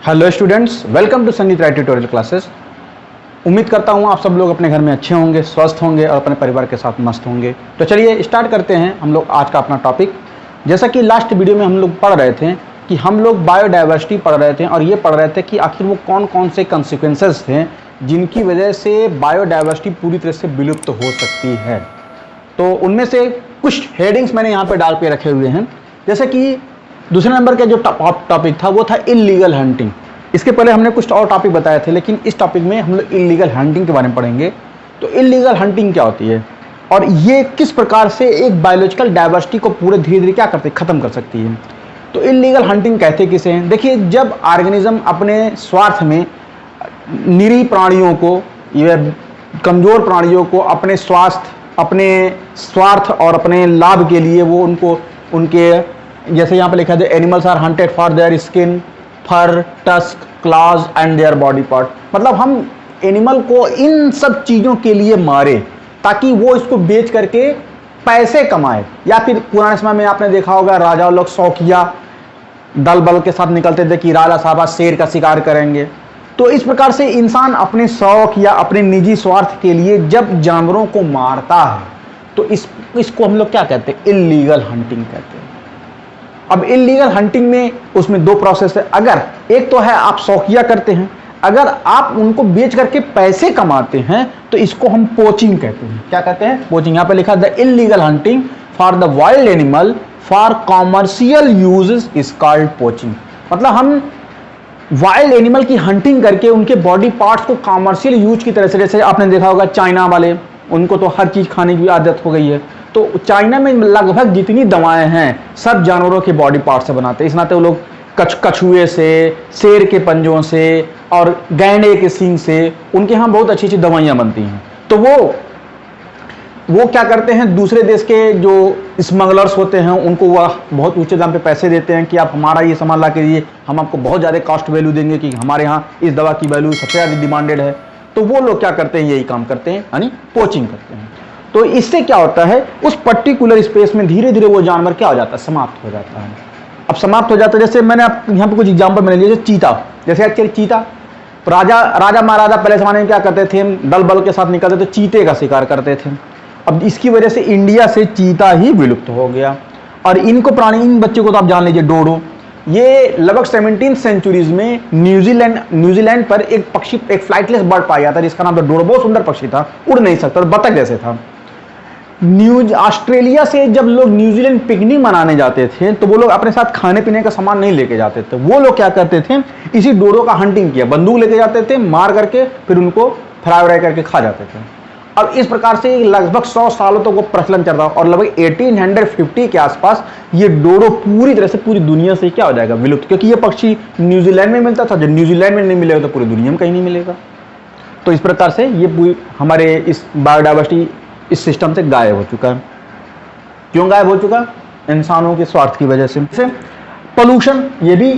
Hello students, welcome to संगीत राय tutorial classes. उम्मीद करता हूँ आप सब लोग अपने घर में अच्छे होंगे, स्वस्थ होंगे और अपने परिवार के साथ मस्त होंगे। तो चलिए स्टार्ट करते हैं हम लोग आज का अपना टॉपिक। जैसा कि लास्ट वीडियो में हम लोग पढ़ रहे थे कि हम लोग बायोडाइवर्सिटी पढ़ रहे थे और ये पढ़ रहे थे कि आखिर वो कौन कौन से कंसिक्वेंसेस थे जिनकी वजह से बायोडाइवर्सिटी पूरी तरह से विलुप्त हो सकती है। तो उनमें से कुछ हेडिंग्स मैंने यहाँ पे डाल के रखे हुए हैं। जैसे कि दूसरे नंबर का जो टॉपिक था वो था इल्लीगल हंटिंग। इसके पहले हमने कुछ और टॉपिक बताए थे, लेकिन इस टॉपिक में हम लोग इल्लीगल हंटिंग के बारे में पढ़ेंगे। तो इल्लीगल हंटिंग क्या होती है और ये किस प्रकार से एक बायोलॉजिकल डाइवर्सिटी को पूरे धीरे धीरे क्या करते खत्म कर सकती है। तो इल्लीगल हंटिंग कहते किसे हैं? देखिए, जब ऑर्गेनिज्म अपने स्वार्थ में निरीह प्राणियों को या कमजोर प्राणियों को अपने स्वार्थ और अपने लाभ के लिए वो उनके जैसे यहाँ पे लिखा है animals are hunted for their skin, fur, tusk, claws and their body part. मतलब हम एनिमल को इन सब चीज़ों के लिए मारे ताकि वो इसको बेच करके पैसे कमाए। या फिर पुराने समय में आपने देखा होगा राजा लोग शौकिया दल बल के साथ निकलते थे कि राजा साहब आज शेर का शिकार करेंगे। तो इस प्रकार से इंसान अपने शौक या अपने निजी स्वार्थ के लिए जब जानवरों को मारता है तो इसको हम लोग क्या कहते हैं? इल्लीगल हंटिंग कहते हैं। अब इल्लीगल हंटिंग में उसमें दो प्रोसेस है। अगर एक तो है आप शौकिया करते हैं, अगर आप उनको बेच करके पैसे कमाते हैं तो इसको हम पोचिंग कहते हैं। क्या कहते हैं? पोचिंग। यहाँ पे लिखा the illegal hunting for the wild animal for commercial use is called poaching. मतलब हम वाइल्ड एनिमल की हंटिंग करके उनके बॉडी पार्ट्स को कॉमर्शियल यूज की तरह से, जैसे आपने देखा होगा चाइना वाले, उनको तो हर चीज़ खाने की आदत हो गई है। तो चाइना में लगभग जितनी दवाएं हैं सब जानवरों के बॉडी पार्ट से बनाते हैं। इस नाते वो लोग कछुए से, शेर के पंजों से और गैंडे के सींग से उनके यहाँ बहुत अच्छी अच्छी दवाइयाँ बनती हैं। तो वो क्या करते हैं, दूसरे देश के जो स्मगलर्स होते हैं उनको वह बहुत ऊंचे दाम पे पैसे देते हैं कि आप हमारा ये सामान ला के दीजिए, हम आपको बहुत ज़्यादा कॉस्ट वैल्यू देंगे कि हमारे यहाँ इस दवा की वैल्यू सबसे ज़्यादा डिमांडेड है। तो वो लोग क्या करते हैं, यही काम करते हैं, यानी पोचिंग करते हैं। तो इससे क्या होता है, उस पर्टिकुलर स्पेस में धीरे धीरे वो जानवर क्या हो जाता है, समाप्त हो जाता है। अब समाप्त हो जाता है, जैसे मैंने आप यहाँ पे कुछ एग्जांपल मैंने लिए, जैसे चीता। जैसे एक्चुअली चीता राजा महाराजा पहले जमाने में क्या करते थे, दल बल के साथ निकलते थे, चीते का शिकार करते थे। अब इसकी वजह से इंडिया से चीता ही विलुप्त हो गया। और इन बच्चों को तो आप जान लीजिए, डोडो। ये लगभग 17th सेंचुरीज में न्यूजीलैंड पर एक पक्षी, एक फ्लाइटलेस बर्ड पाया था जिसका नाम था डोडो। बहुत सुंदर पक्षी था, उड़ नहीं सकता, बतख जैसे था। ऑस्ट्रेलिया से जब लोग न्यूजीलैंड पिकनिक मनाने जाते थे तो वो लोग अपने साथ खाने पीने का सामान नहीं लेके जाते थे। वो लोग क्या करते थे, इसी डोडो का हंटिंग किया, बंदूक लेके जाते थे, मार करके फिर उनको फ्राई करके खा जाते थे। और इस प्रकार से लगभग 100 सालों तक वो प्रचलन चल रहा। और लगभग 1850 के आसपास ये डोडो पूरी तरह से पूरी दुनिया से क्या हो जाएगा, विलुप्त। क्योंकि ये पक्षी न्यूजीलैंड में मिलता था, जब न्यूजीलैंड में नहीं मिलेगा तो पूरी दुनिया में कहीं नहीं मिलेगा। तो इस प्रकार से ये पूरी हमारे इस बायोडाइवर्सिटी इस सिस्टम से गायब हो चुका है। क्यों गायब हो चुका? इंसानों के स्वार्थ की वजह से। पोल्यूशन, ये भी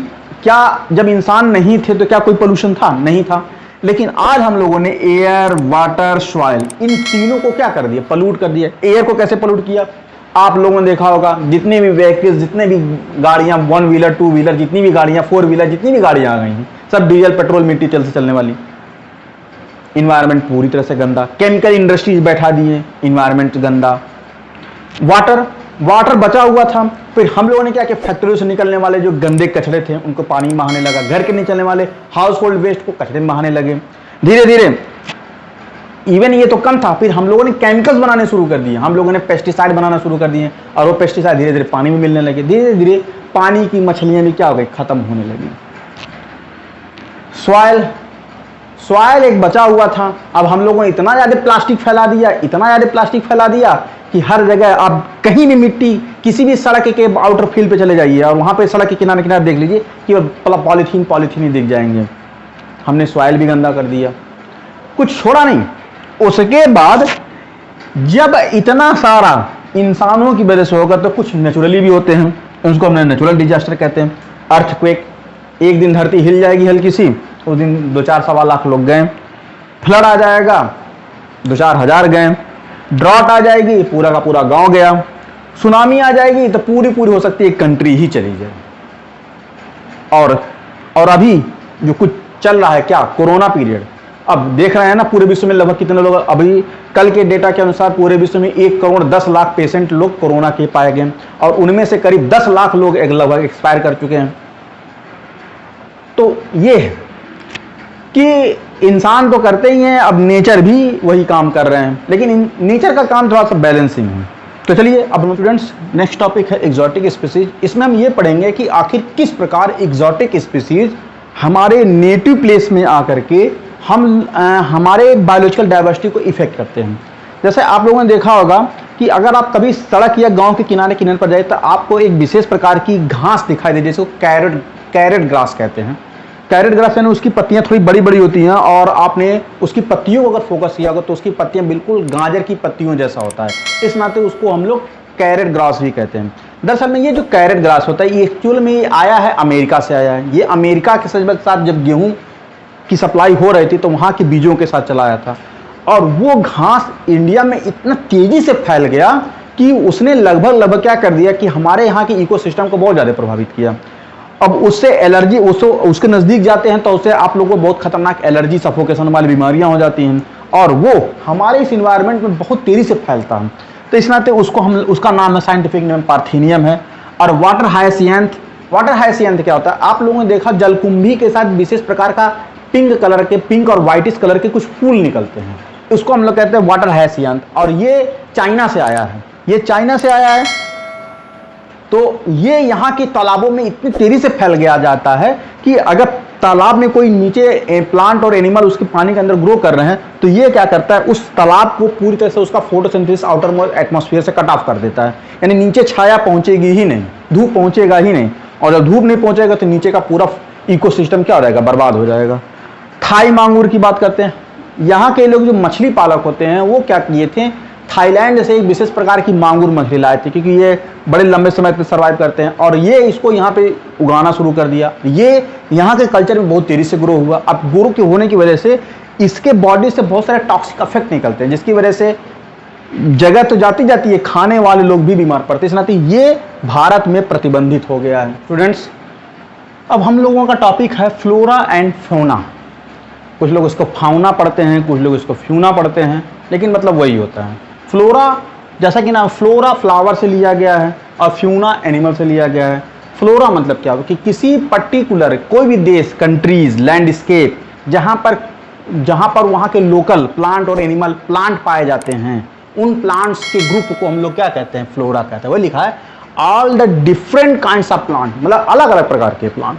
क्या, जब इंसान नहीं थे तो क्या कोई पोल्यूशन था? नहीं था। लेकिन आज हम लोगों ने एयर, वाटर, सॉइल, इन तीनों को क्या कर दिया, पॉल्यूट कर दिया। एयर को कैसे पॉल्यूट किया? आप लोगों ने देखा होगा, जितने भी व्हीकल्स, जितने भी गाड़ियां, 1 व्हीलर 2 व्हीलर, जितनी भी गाड़ियां, 4 व्हीलर, जितनी भी गाड़ियां आ गई हैं, सब डीजल, पेट्रोल, मिट्टी तेल से चलने वाली। इन्वायरमेंट पूरी तरह से गंदा, केमिकल इंडस्ट्रीज बैठा दिए, इन्वायरमेंट गंदा। वाटर बचा हुआ था, फिर हम लोगों ने क्या किया, फैक्ट्रियों से निकलने वाले जो गंदे कचरे थे उनको पानी में बहाने लगा। घर के निकलने वाले हाउस होल्ड वेस्ट को कचरे में बहाने लगे। धीरे धीरे इवन ये तो कम था, फिर हम लोगों ने केमिकल्स बनाने शुरू कर दिए, हम लोगों ने पेस्टिसाइड बनाना शुरू कर दिए और वो पेस्टिसाइड धीरे धीरे पानी में मिलने लगे। धीरे धीरे पानी की मछलियां भी क्या हो गई, खत्म होने लगी। सॉइल एक बचा हुआ था। अब हम लोगों ने इतना ज़्यादा प्लास्टिक फैला दिया कि हर जगह आप कहीं भी मिट्टी, किसी भी सड़क के आउटर फील्ड पे चले जाइए और वहाँ पे सड़क के किनारे किनारे देख लीजिए कि पॉलीथीन ही दिख जाएंगे। हमने सॉइल भी गंदा कर दिया, कुछ छोड़ा नहीं। उसके बाद जब इतना सारा इंसानों की वजह से होगा तो कुछ नेचुरली भी होते हैं, उसको हमने नेचुरल डिजास्टर कहते हैं। अर्थक्वेक, एक दिन धरती हिल जाएगी हल्की सी, उस दिन 2-4 सवा लाख लोग गए। फ्लड आ जाएगा, 2-4 हज़ार गए। ड्रॉट आ जाएगी, पूरा का पूरा गांव गया। सुनामी आ जाएगी तो पूरी हो सकती है एक कंट्री ही चली जाए। और अभी जो कुछ चल रहा है क्या, कोरोना पीरियड, अब देख रहे हैं ना पूरे विश्व में लगभग कितने लोग, अभी कल के डेटा के अनुसार पूरे विश्व में 1 करोड़ 10 लाख पेशेंट लोग कोरोना के पाए गए और उनमें से करीब 10 लाख लोग लगभग एक्सपायर कर चुके हैं। तो ये है कि इंसान तो करते ही हैं, अब नेचर भी वही काम कर रहे हैं, लेकिन नेचर का काम थोड़ा सा बैलेंसिंग है। तो चलिए अब हम स्टूडेंट्स नेक्स्ट टॉपिक है एग्जॉटिक स्पीसीज। इसमें हम ये पढ़ेंगे कि आखिर किस प्रकार एग्जॉटिक स्पीसीज हमारे नेटिव प्लेस में आकर के हमारे बायोलॉजिकल डाइवर्सिटी को इफेक्ट करते हैं। जैसे आप लोगों ने देखा होगा कि अगर आप कभी सड़क या गांव के किनारे पर जाए तो आपको एक विशेष प्रकार की घास दिखाई दे, जिसको कैरेट ग्रास कहते हैं। कैरेट ग्रास यानी उसकी पत्तियां थोड़ी बड़ी बड़ी होती हैं और आपने उसकी पत्तियों को अगर फोकस किया होगा तो उसकी पत्तियां बिल्कुल गाजर की पत्तियों जैसा होता है, इस नाते उसको हम लोग कैरेट ग्रास भी कहते हैं। दरअसल में ये जो कैरेट ग्रास होता है ये एक्चुअल में आया है अमेरिका से आया है। ये अमेरिका के साथ जब गेहूं की सप्लाई हो रही थी तो वहाँ के बीजों के साथ चला आया था और वो घास इंडिया में इतना तेजी से फैल गया कि उसने लगभग क्या कर दिया कि हमारे यहाँ के इकोसिस्टम को बहुत ज़्यादा प्रभावित किया। अब उससे एलर्जी, उसके नज़दीक जाते हैं तो उससे आप लोगों को बहुत खतरनाक एलर्जी, सफोकेशन वाली बीमारियां हो जाती हैं और वो हमारे इस इन्वायरमेंट में बहुत तेज़ी से फैलता है। तो इस नाते उसका नाम है, साइंटिफिक नेम पार्थेनियम है। और वाटर हायसियंथ क्या होता है, आप लोगों ने देखा जलकुंभी के साथ विशेष प्रकार का पिंक और व्हाइटिश कलर के कुछ फूल निकलते हैं, उसको हम लोग कहते हैं वाटर हायसियंथ। और ये चाइना से आया है, तो ये यहाँ के तालाबों में इतनी तेजी से फैल गया जाता है कि अगर तालाब में कोई नीचे प्लांट और एनिमल उसके पानी के अंदर ग्रो कर रहे हैं तो ये क्या करता है, उस तालाब को पूरी तरह से उसका फोटोसिंथेसिस आउटर एटमॉस्फेयर से कट ऑफ कर देता है। यानी नीचे छाया पहुंचेगी ही नहीं, धूप पहुंचेगा ही नहीं, और जब धूप नहीं पहुंचेगा तो नीचे का पूरा इकोसिस्टम क्या हो जाएगा, बर्बाद हो जाएगा। थाई मांगूर की बात करते हैं, यहाँ के लोग जो मछली पालक होते हैं वो क्या किए थे, थाईलैंड से एक विशेष प्रकार की मांगूर मछली लाए थे क्योंकि ये बड़े लंबे समय तक सर्वाइव करते हैं और ये इसको यहाँ पे उगाना शुरू कर दिया। ये यहाँ के कल्चर में बहुत तेजी से ग्रो हुआ। अब ग्रो के होने की वजह से इसके बॉडी से बहुत सारे टॉक्सिक इफेक्ट निकलते हैं, जिसकी वजह से जगह तो जाती है, खाने वाले लोग भी बीमार पड़ते हैं। इस नाते ये भारत में प्रतिबंधित हो गया है। स्टूडेंट्स अब हम लोगों का टॉपिक है फ्लोरा एंड फौना। कुछ लोग इसको फाउना पढ़ते हैं, कुछ लोग इसको फ्यूना पढ़ते हैं, लेकिन मतलब वही होता है। फ्लोरा जैसा कि नाम, फ्लोरा फ्लावर से लिया गया है और फ्यूना एनिमल से लिया गया है। फ्लोरा मतलब क्या हो कि किसी पर्टिकुलर कोई भी देश, कंट्रीज, लैंडस्केप जहाँ पर वहाँ के लोकल प्लांट और एनिमल प्लांट पाए जाते हैं, उन प्लांट्स के ग्रुप को हम लोग क्या कहते हैं, फ्लोरा कहते हैं। वही लिखा है all the different kinds of plant, मतलब अलग अलग प्रकार के plant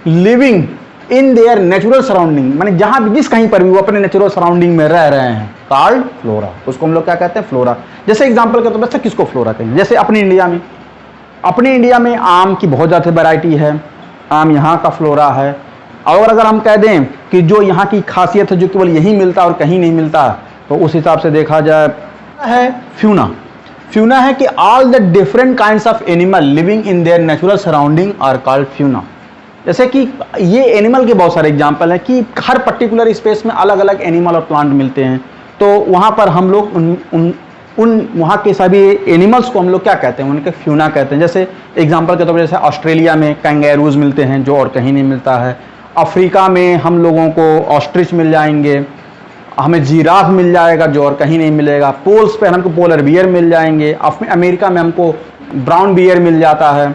living in their natural surrounding, माने जहां भी जिस कहीं पर भी वो अपने नेचुरल सराउंडिंग में रह रहे हैं, कॉल्ड फ्लोरा, उसको हम लोग क्या कहते हैं, फ्लोरा। जैसे एग्जांपल के तौर पर किसको फ्लोरा कहेंगे, जैसे अपने इंडिया में आम की बहुत ज़्यादा वैरायटी है, आम यहाँ का फ्लोरा है। और अगर हम कह दें कि जो यहाँ की खासियत है जो केवल यहीं मिलता और कहीं नहीं मिलता, तो उस हिसाब से देखा जाए है फ्यूना है कि all the different kinds of animal living in their natural surrounding are called fauna. जैसे कि ये एनिमल के बहुत सारे एग्जाम्पल हैं कि हर पर्टिकुलर स्पेस में अलग अलग एनिमल और प्लांट मिलते हैं, तो वहाँ पर हम लोग उन वहाँ के सभी एनिमल्स को हम लोग क्या कहते हैं, उनके फ्यूना कहते हैं। जैसे एग्जांपल के तौर पर जैसे ऑस्ट्रेलिया में कैंगेरूज मिलते हैं जो और कहीं नहीं मिलता है, अफ्रीका में हम लोगों को ऑस्ट्रिच मिल जाएंगे, हमें जिराफ मिल जाएगा जो और कहीं नहीं मिलेगा, पोल्स पर हमको पोलर बियर मिल जाएंगे, अमेरिका में हमको ब्राउन बियर मिल जाता है,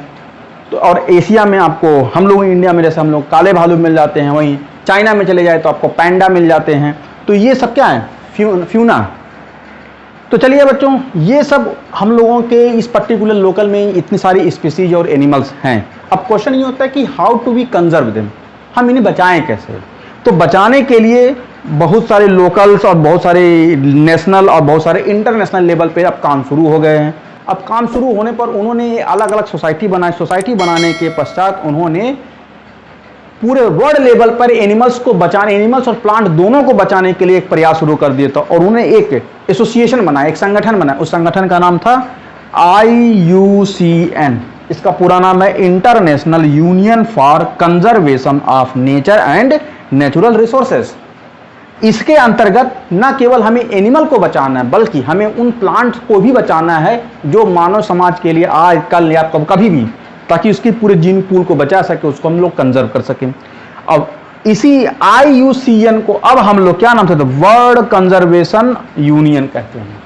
तो और एशिया में आपको हम लोग इंडिया में जैसे हम लोग काले भालू मिल जाते हैं, वहीं चाइना में चले जाए तो आपको पैंडा मिल जाते हैं। तो ये सब क्या है, फ्यूना। तो चलिए बच्चों, ये सब हम लोगों के इस पर्टिकुलर लोकल में इतनी सारी स्पीसीज और एनिमल्स हैं। अब क्वेश्चन ये होता है कि how to be conserve them, हम इन्हें बचाएं कैसे। तो बचाने के लिए बहुत सारे लोकल्स और बहुत सारे नेशनल और बहुत सारे इंटरनेशनल लेवल पे अब काम शुरू हो गए हैं। अब काम शुरू होने पर उन्होंने अलग अलग सोसाइटी बनाई, सोसाइटी बनाने के पश्चात उन्होंने पूरे वर्ल्ड लेवल पर एनिमल्स को बचाने, एनिमल्स और प्लांट दोनों को बचाने के लिए एक प्रयास शुरू कर दिया था और उन्होंने एक एसोसिएशन बनाया, एक संगठन बनाया। उस संगठन का नाम था IUCN। इसका पूरा नाम है international union for conservation of nature and natural resources. इसके अंतर्गत न केवल हमें एनिमल को बचाना है बल्कि हमें उन प्लांट्स को भी बचाना है जो मानव समाज के लिए आज कल या कभी भी, ताकि उसकी पूरे जीन पूल को बचा सके, उसको हम लोग कंजर्व कर सकें। अब इसी IUCN को अब हम लोग क्या नाम से, वर्ल्ड कंजर्वेशन यूनियन कहते हैं।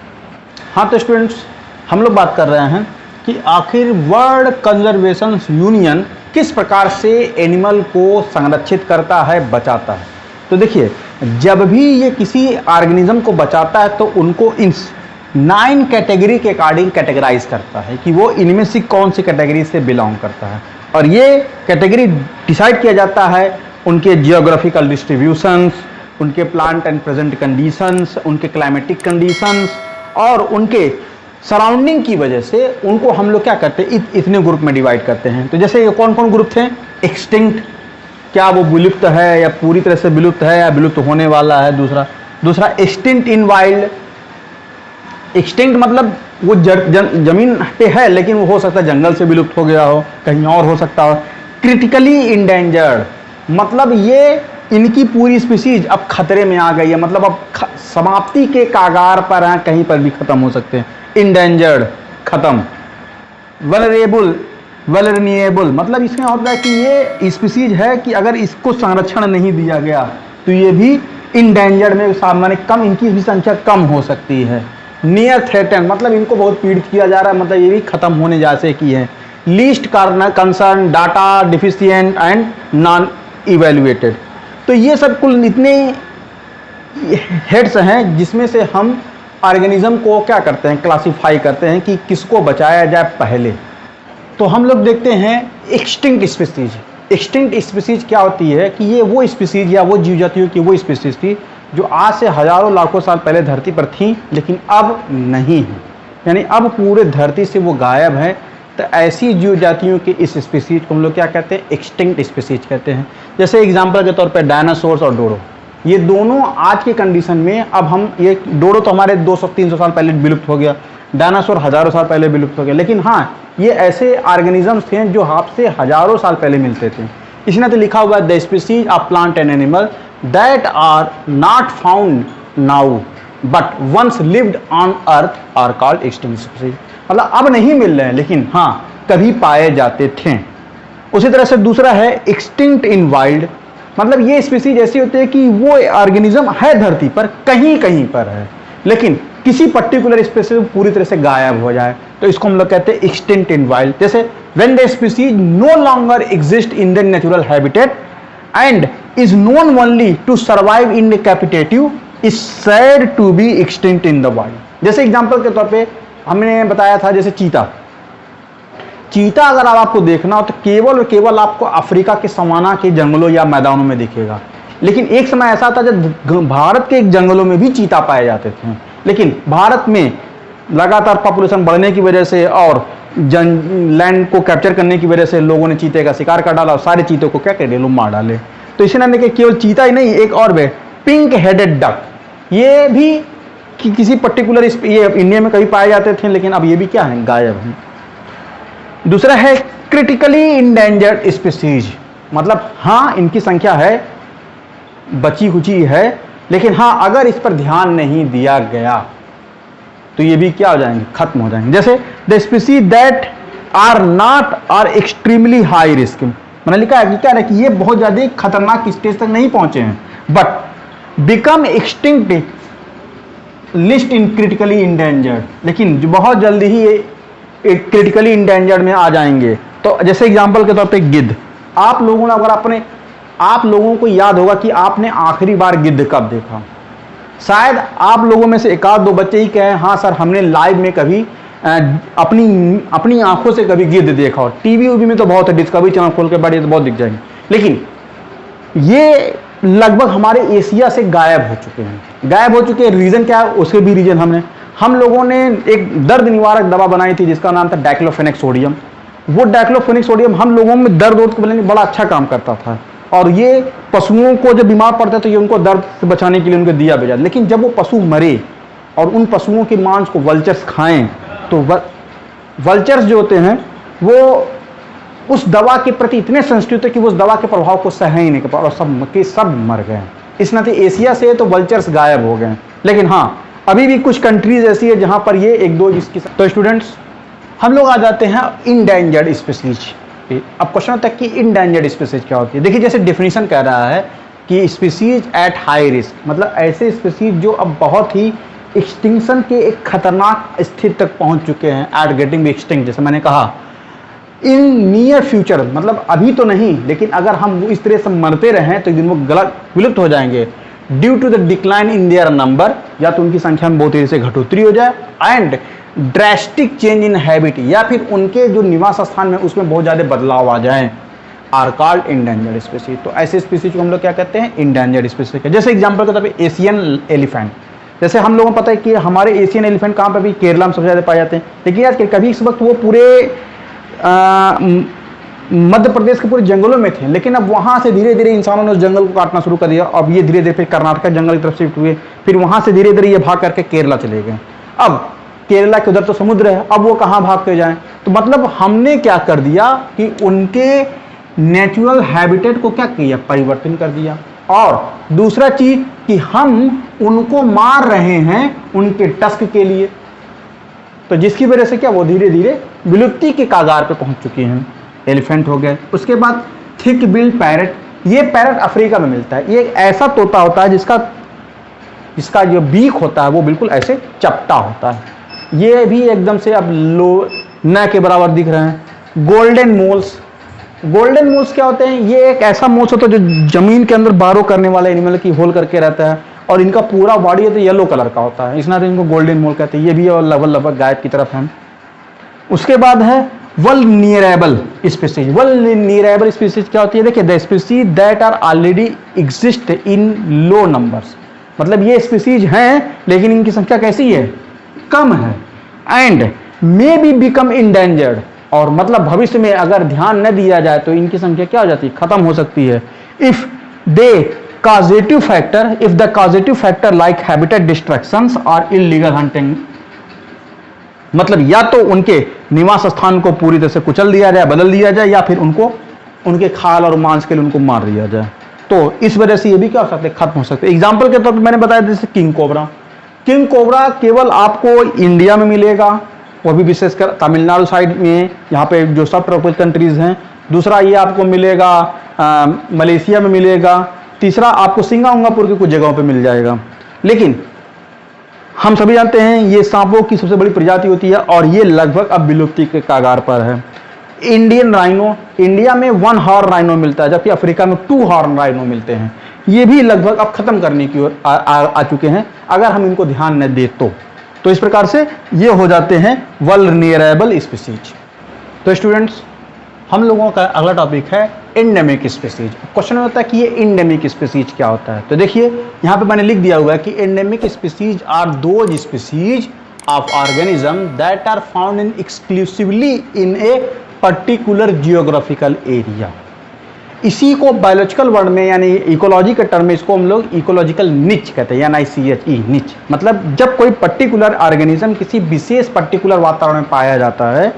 हाँ तो स्टूडेंट्स, हम लोग बात कर रहे हैं कि आखिर वर्ल्ड कंजर्वेशन यूनियन किस प्रकार से एनिमल को संरक्षित करता है, बचाता है। तो देखिए, जब भी ये किसी ऑर्गेनिज्म को बचाता है तो उनको इन 9 कैटेगरी के अकॉर्डिंग कैटेगराइज करता है कि वो इनमें से कौन सी कैटेगरी से बिलोंग करता है। और ये कैटेगरी डिसाइड किया जाता है उनके जियोग्राफिकल डिस्ट्रीब्यूशंस, उनके प्लांट एंड प्रेजेंट कंडीशंस, उनके क्लाइमेटिक कंडीशंस और उनके सराउंडिंग की वजह से उनको हम लोग क्या करते हैं, इतने ग्रुप में डिवाइड करते हैं। तो जैसे ये कौन कौन ग्रुप थे, एक्सटिंक्ट, क्या वो विलुप्त है या पूरी तरह से विलुप्त है या विलुप्त होने वाला है। दूसरा एक्सटिंक्ट इन वाइल्ड। एक्सटिंक्ट मतलब वो जमीन पे है लेकिन वो हो सकता है जंगल से विलुप्त हो गया हो, कहीं और हो सकता हो। क्रिटिकली इंडेंजर्ड मतलब ये इनकी पूरी स्पीसीज अब खतरे में आ गई है, मतलब अब समाप्ति के कागार पर हैं, कहीं पर भी खत्म हो सकते हैं। इंडेंजर्ड, खत्म। वल्नरेबल मतलब इसमें होता है कि ये स्पीसीज है कि अगर इसको संरक्षण नहीं दिया गया तो ये भी इंडेंजर्ड में सामान्य कम, इनकी भी संख्या कम हो सकती है। नियर थ्रेटन मतलब इनको बहुत पीड़ित किया जा रहा है, मतलब ये भी खत्म होने जैसे की है। Least concern, data deficient and non evaluated. तो ये सब कुल इतने हेड्स हैं जिसमें से हम ऑर्गेनिज्म को क्या करते हैं, क्लासिफाई करते हैं कि किसको बचाया जाए पहले। तो हम लोग देखते हैं एक्सटिंक्ट स्पीसीज। एक्सटिंक्ट स्पीसीज क्या होती है कि ये वो स्पीसीज या वो जीव जातियों की वो स्पीसीज थी जो आज से हजारों लाखों साल पहले धरती पर थी लेकिन अब नहीं है, यानी अब पूरे धरती से वो गायब है। तो ऐसी जीव जातियों की इस स्पीसीज को हम लोग क्या कहते हैं, एक्सटिंक्ट स्पीसीज कहते हैं। जैसे एग्जांपल के तौर पे डायनासोर्स और डोडो, ये दोनों आज के कंडीशन में, अब हम ये डोडो तो हमारे 200-300 साल पहले विलुप्त हो गया, डायनासोर हजारों साल पहले विलुप्त हो गया, लेकिन हाँ ये ऐसे ऑर्गेनिजम्स थे जो आपसे हजारों साल पहले मिलते थे। इसी नाते लिखा हुआ है the species of plant and animal that are not found now but once lived on earth are called extinct species. मतलब अब नहीं मिल रहे हैं लेकिन हाँ कभी पाए जाते थे। उसी तरह से दूसरा है एक्सटिंक्ट इन वाइल्ड, मतलब ये स्पीसीज ऐसी होती है कि वो ऑर्गेनिज्म है धरती पर, कहीं कहीं पर है, लेकिन किसी पर्टिकुलर स्पीसीज पूरी तरह से गायब हो जाए तो इसको हम लोग कहते हैं एक्सटिंक्ट इन वाइल्ड। जैसे when the species no longer exist in the natural habitat and is known only to survive in the captivative is said to be extinct in the wild. जैसे एग्जांपल के तौर पे हमने बताया था, जैसे चीता अगर आपको देखना हो तो केवल और केवल आपको अफ्रीका के सवाना के जंगलों या मैदानों में दिखेगा। लेकिन एक समय ऐसा था जब भारत के जंगलों में भी चीता पाए जाते थे, लेकिन भारत में लगातार पॉपुलेशन बढ़ने की वजह से और लैंड को कैप्चर करने की वजह से लोगों ने चीते का शिकार कर डाला और सारे चीतों को क्या कर दिया, मार डाले। तो इसी नाम के केवल चीता ही नहीं, एक और पिंक हेडेड डक, ये भी किसी पर्टिकुलर ये इंडिया में कभी पाए जाते थे लेकिन अब ये भी क्या है, गायब है। दूसरा है क्रिटिकली इंडेंजर्ड स्पीसीज, मतलब हाँ इनकी संख्या है, बची खुची है, लेकिन हाँ अगर इस पर ध्यान नहीं दिया गया तो ये भी क्या हो जाएंगे, खत्म हो जाएंगे। जैसे the species that are not are extremely high risk, मैंने लिखा है कि क्या है कि ये बहुत ज्यादा खतरनाक स्टेज तक नहीं पहुंचे हैं but become extinct list in critically endangered, लेकिन जो बहुत जल्दी ही ये क्रिटिकली इंडेंजर्ड में आ जाएंगे। तो जैसे एग्जांपल के तौर पे गिद्ध, आप लोगों ने अगर आप लोगों को याद होगा कि आपने आखिरी बार गिद्ध कब देखा। शायद आप लोगों में से एक आध दो बच्चे ही कहें हाँ सर हमने लाइव में कभी अपनी आंखों से कभी गिद्ध देखा, और टीवी में तो बहुत है, डिस्कवरी चैनल खोल के बैठे तो बहुत दिख जाएंगे, लेकिन ये लगभग हमारे एशिया से गायब हो चुके हैं। रीजन क्या है, उसके भी रीजन हम लोगों ने एक दर्द निवारक दवा बनाई थी जिसका नाम था डाइक्लोफेनेक सोडियम। वो डाइक्लोफेनेक सोडियम हम लोगों में दर्द के बड़ा अच्छा काम करता था, और ये पशुओं को जब बीमार पड़ते थे ये उनको दर्द से बचाने के लिए उनको दिया भेजा। लेकिन जब वो पशु मरे और उन पशुओं के मांस को वल्चर्स खाएं तो वल्चर्स जो होते हैं वो उस दवा के प्रति इतने सेंसिटिव थे कि वो उस दवा के प्रभाव को सह ही नहीं कर पा, और सब मर गए। इस नाते एशिया से तो वल्चर्स गायब हो गए, लेकिन हाँ अभी भी कुछ कंट्रीज ऐसी है जहां पर ये एक दो इसकी। तो स्टूडेंट्स हम लोग आ जाते हैं इंडेंजर्ड स्पीसीज पे। अब क्वेश्चन होता है कि इंडेंजर्ड स्पीसीज क्या होती है। देखिए जैसे डेफिनेशन कह रहा है कि स्पीसीज एट हाई रिस्क, मतलब ऐसे स्पीसीज जो अब बहुत ही एक्सटिंक्शन के एक खतरनाक स्थिति तक पहुंच चुके हैं, एट गेटिंग एक्सटिंक्ट, जैसे मैंने कहा। इन नियर फ्यूचर, मतलब अभी तो नहीं, लेकिन अगर हम इस तरह से मरते रहें तो एक दिन वो गलत विलुप्त हो जाएंगे। Due to the decline in their number, या तो उनकी संख्या में बहुत तेजी से घटोतरी हो जाए, and drastic change in habit, या फिर उनके जो निवास स्थान में उसमें बहुत ज़्यादा बदलाव आ जाए, आर कॉल्ड इंडेंजर्ड स्पीसीज। तो ऐसे स्पीसीज को हम लोग क्या कहते हैं? Endangered species. जैसे एग्जाम्पल के तौर पर एशियन एलिफेंट, जैसे हम लोगों को पता है कि हमारे एशियन एलिफेंट कहाँ पर भी केरला में सबसे ज़्यादा पाए जाते हैं, लेकिन यार कभी इस वक्त वो पूरे मध्य प्रदेश के पूरे जंगलों में थे, लेकिन अब वहाँ से धीरे धीरे इंसानों ने उस जंगल को काटना शुरू कर दिया। अब ये धीरे धीरे फिर कर्नाटक जंगल की तरफ शिफ्ट हुए, फिर वहाँ से धीरे धीरे ये भाग करके केरला चले गए। अब केरला के उधर तो समुद्र है, अब वो कहाँ भाग के जाएं? तो मतलब हमने क्या कर दिया कि उनके नेचुरल हैबिटेट को क्या किया? परिवर्तन कर दिया। और दूसरा चीज कि हम उनको मार रहे हैं उनके टस्क के लिए, तो जिसकी वजह से क्या वो धीरे धीरे विलुप्ति के कागार पे पहुंच चुकी हैं। एलिफेंट हो गए। उसके बाद थिक बिल्ड पैरट, ये पैरट अफ्रीका में मिलता है। ये एक ऐसा तोता होता है जिसका जो बीक होता है वो बिल्कुल ऐसे चपटा होता है। ये भी एकदम से अब लो न के बराबर दिख रहे हैं। गोल्डन मोल्स, गोल्डन मोल्स क्या होते हैं? ये एक ऐसा मोल्स होता है जो जमीन के अंदर बारो करने वाला एनिमल की होल करके रहता है, और इनका पूरा बॉडी है तो येलो कलर का होता है, इसलिए तो इनको गोल्डन मोल कहते हैं। ये भी लगभग गायब की तरफ है। उसके बाद है वल्नरेबल स्पीसीज। वल्नरेबल स्पीसीज क्या होती है? देखिए, the species that are already exist in low numbers, मतलब ये स्पीसीज हैं लेकिन इनकी संख्या कैसी है? कम है। And may be become endangered, और मतलब भविष्य में अगर ध्यान न दिया जाए तो इनकी संख्या क्या हो जाती है? खत्म हो सकती है। If they causative factor, if the causative factor like habitat destructions or illegal hunting, मतलब या तो उनके निवास स्थान को पूरी तरह से कुचल दिया जाए, बदल दिया जाए, या फिर उनको उनके खाल और मांस के लिए उनको मार दिया जाए, तो इस वजह से ये भी क्या हो सकते हैं? खत्म हो सकते हैं। एग्जाम्पल के तौर पर मैंने बताया जैसे किंग कोबरा। किंग कोबरा केवल आपको इंडिया में मिलेगा, वो भी विशेषकर तमिलनाडु साइड में, यहाँ पे जो सब ट्रॉपिकल कंट्रीज हैं। दूसरा ये आपको मिलेगा मलेशिया में मिलेगा। तीसरा आपको सिंगापुर की कुछ जगहों पे मिल जाएगा। लेकिन हम सभी जानते हैं ये सांपों की सबसे बड़ी प्रजाति होती है, और ये लगभग अब विलुप्ति के कागार पर है। इंडियन राइनो, इंडिया में 1 हॉर्न राइनो मिलता है, जबकि अफ्रीका में 2 हॉर्न राइनो मिलते हैं। ये भी लगभग अब खत्म करने की ओर आ चुके हैं अगर हम इनको ध्यान न दे तो इस प्रकार से ये हो जाते हैं वल्नरेबल स्पीसीज। तो स्टूडेंट्स, हम लोगों का अगला टॉपिक है एंडेमिक स्पीसीज। क्वेश्चन होता है कि ये एंडेमिक स्पीसीज क्या होता है? तो देखिए, यहाँ पे मैंने लिख दिया हुआ है कि endemic species are those species of organism that are found in exclusively in a particular geographical area. इसी को बायोलॉजिकल वर्ड में यानी इकोलॉजी के टर्म में इसको हम लोग इकोलॉजिकल निच कहते हैं, यानी NICHE निच। मतलब जब कोई पर्टिकुलर ऑर्गेनिज्म किसी विशेष पर्टिकुलर वातावरण में पाया जाता है,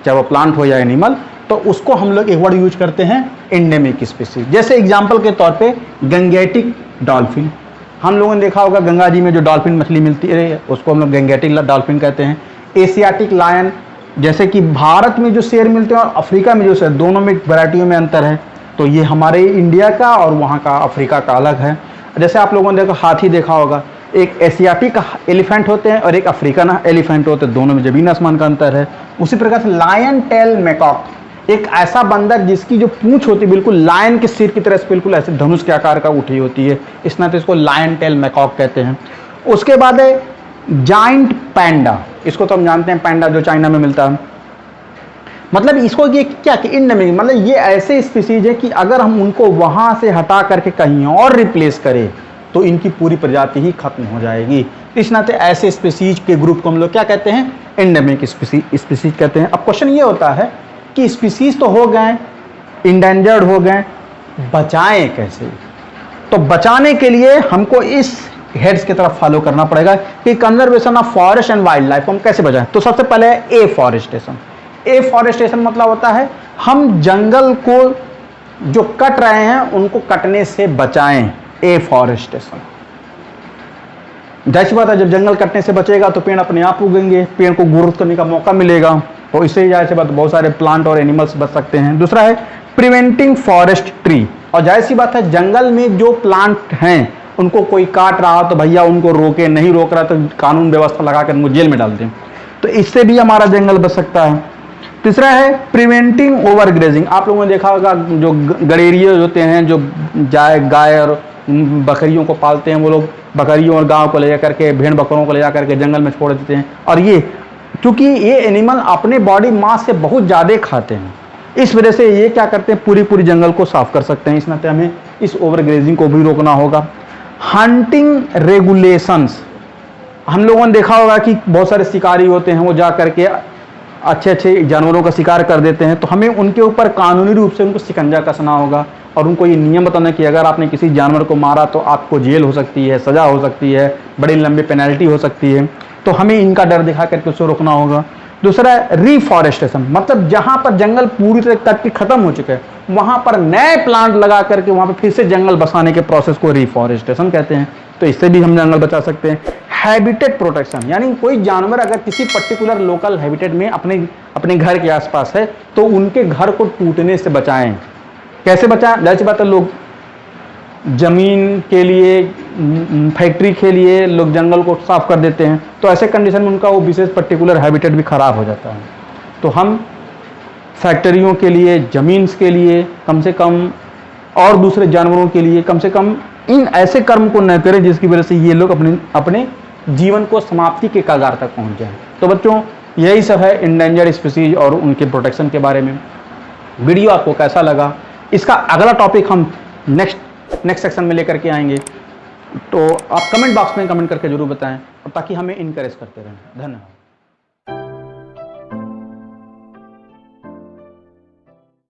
चाहे वो प्लांट हो या एनिमल, तो उसको हम लोग एक वर्ड यूज करते हैं एंडेमिक स्पीसीज। जैसे एग्जांपल के तौर पे गंगेटिक डॉल्फिन, हम लोगों ने देखा होगा गंगा जी में जो डॉल्फिन मछली मिलती है उसको हम लोग गंगेटिक डॉल्फिन कहते हैं। एशियाटिक लायन, जैसे कि भारत में जो शेर मिलते हैं और अफ्रीका में जो शेर, दोनों में वैरायटियों में अंतर है, तो ये हमारे इंडिया का और वहाँ का अफ्रीका का अलग है। जैसे आप लोगों ने देखा हाथी देखा होगा, एक एशियाटिक एलिफेंट होते हैं और एक अफ्रीकन एलिफेंट होते हैं, दोनों में जमीन आसमान का अंतर है। उसी प्रकार से लायन टेल मैकॉक, एक ऐसा बंदर जिसकी जो पूंछ होती है बिल्कुल लायन के सिर की तरह से बिल्कुल ऐसे धनुष के आकार का उठी होती है, इस नाते इसको लायन टेल मैकॉक कहते हैं। उसके बाद है जाइंट पैंडा, इसको तो हम जानते हैं पैंडा जो चाइना में मिलता है। मतलब इसको ये क्या कि एंडेमिक, मतलब ये ऐसे स्पीसीज है कि अगर हम उनको वहां से हटा करके कहीं और रिप्लेस करें तो इनकी पूरी प्रजाति ही खत्म हो जाएगी। इस नाते ऐसे स्पीसीज के ग्रुप को हम लोग क्या कहते हैं? एंडेमिक स्पीसीज कहते हैं। अब क्वेश्चन ये होता है कि स्पीसीज तो हो गए, इंडेंजर्ड हो गए, बचाएं कैसे? तो बचाने के लिए हमको इस हेड्स की तरफ फॉलो करना पड़ेगा कि conservation of forest and wild life को हम कैसे बचाएं। तो सबसे पहले है एफॉरेस्टेशन। एफॉरेस्टेशन मतलब होता है हम जंगल को जो कट रहे हैं उनको कटने से बचाएं, एफॉरेस्टेशन। जाहिर सी बात है, जब जंगल कटने से बचेगा तो पेड़ अपने आप उगेंगे, पेड़ को ग्रोथ करने का मौका मिलेगा, तो इससे जाहिर सी बात बहुत सारे प्लांट और एनिमल्स बच सकते हैं। दूसरा है प्रिवेंटिंग फॉरेस्ट ट्री, और जाहिर सी बात है जंगल में जो प्लांट हैं उनको कोई काट रहा तो भैया उनको रोके, नहीं रोक रहा तो कानून व्यवस्था लगा कर उनको जेल में डाल दें, तो इससे भी हमारा जंगल बच सकता है। तीसरा है प्रिवेंटिंग ओवर ग्रेजिंग। आप लोगों ने देखा होगा जो गडेरिए होते हैं, जो गाय और बकरियों को पालते हैं, वो लोग बकरियों और गायों को ले जा करके, भेड़ बकरों को ले जा करके जंगल में छोड़ देते हैं, और ये क्योंकि ये एनिमल अपने बॉडी मास से बहुत ज़्यादा खाते हैं, इस वजह से ये क्या करते हैं, पूरी जंगल को साफ कर सकते हैं। इस नाते हमें इस ओवर ग्रेजिंग को भी रोकना होगा। हंटिंग रेगुलेशंस, हम लोगों ने देखा होगा कि बहुत सारे शिकारी होते हैं, वो जा करके अच्छे जानवरों का शिकार कर देते हैं, तो हमें उनके ऊपर कानूनी रूप से उनको शिकंजा कसना होगा और उनको ये नियम बताना कि अगर आपने किसी जानवर को मारा तो आपको जेल हो सकती है, सज़ा हो सकती है, बड़ी लंबी पेनल्टी हो सकती है, तो हमें इनका डर दिखा करके उसको रोकना होगा। दूसरा है रिफॉरेस्टेशन, मतलब जहाँ पर जंगल पूरी तरह कट के खत्म हो चुके हैं वहाँ पर नए प्लांट लगा करके वहाँ पर फिर से जंगल बसाने के प्रोसेस को रिफॉरेस्टेशन कहते हैं, तो इससे भी हम जंगल बचा सकते हैं। हैबिटेट प्रोटेक्शन, यानी कोई जानवर अगर किसी पर्टिकुलर लोकल हैबिटेट में अपने घर के आसपास है तो उनके घर को टूटने से बचाएं। कैसे बचाएं? जाहिर सी बात है, लोग जमीन के लिए, फैक्ट्री के लिए लोग जंगल को साफ कर देते हैं, तो ऐसे कंडीशन में उनका वो विशेष पर्टिकुलर हैबिटेट भी खराब हो जाता है। तो हम फैक्ट्रियों के लिए, जमीन के लिए कम से कम, और दूसरे जानवरों के लिए कम से कम इन ऐसे कर्म को न करें जिसकी वजह से ये लोग अपने जीवन को समाप्ति के कगार तक पहुंच जाएं। तो बच्चों, यही सब है इंडेंजर्ड स्पीसीज और उनके प्रोटेक्शन के बारे में। वीडियो आपको कैसा लगा, इसका अगला टॉपिक हम नेक्स्ट सेक्शन में लेकर के आएंगे, तो आप कमेंट बॉक्स में कमेंट करके जरूर बताएं, और ताकि हमें इनकरेज करते रहें। धन्यवाद।